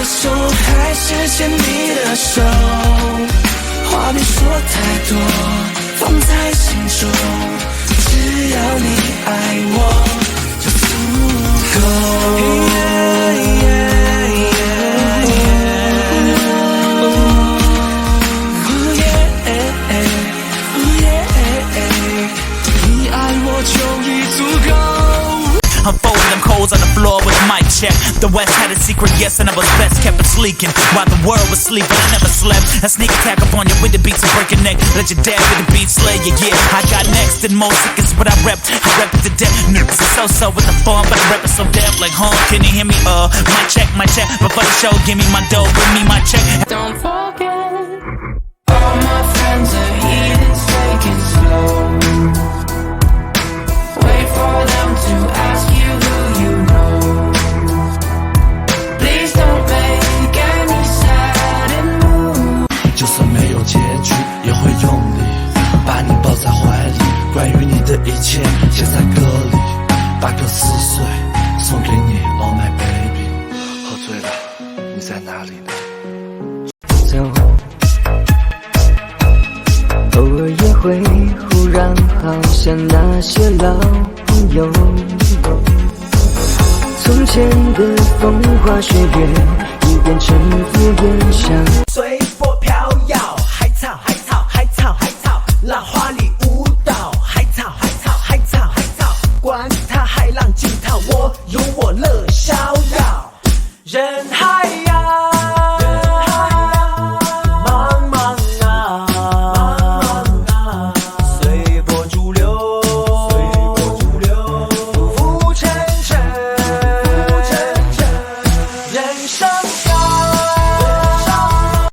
的手还是牵你的手，话别说太多，放在心中，只要你爱我就足够。你爱我就已足够。I'm folding them coals on the floor with a mic check. The West had a secret, yes, and I was best kept it sleeking. While the world was sleeping, I never slept. A sneak attack up on you with the beats and break your neck. Let your dad with the beat slay you, yeah. I got next, and most sick is what I rep. I rep it to death. Niggas are so with the form, but I rep it so deaf. Like, can you hear me? My check. Before the show, give me my dough, bring me my check. Don't forget, all my friends are heathens, take it slow. Wait for them to ask you who you know. Please don't make any sudden move. 就算没有结局，也会用力把你抱在怀里。关于你的一切，写在歌里。8个撕碎，送给你 ，Oh my baby。喝醉了，你在哪里呢？走，偶尔也会忽然好像那些老朋友，从前的风花雪月已变成敷衍相随波飘摇，海草海草海草海草，浪花里舞蹈，海草海草海草海草，管它海浪惊涛，我有我乐逍遥，人海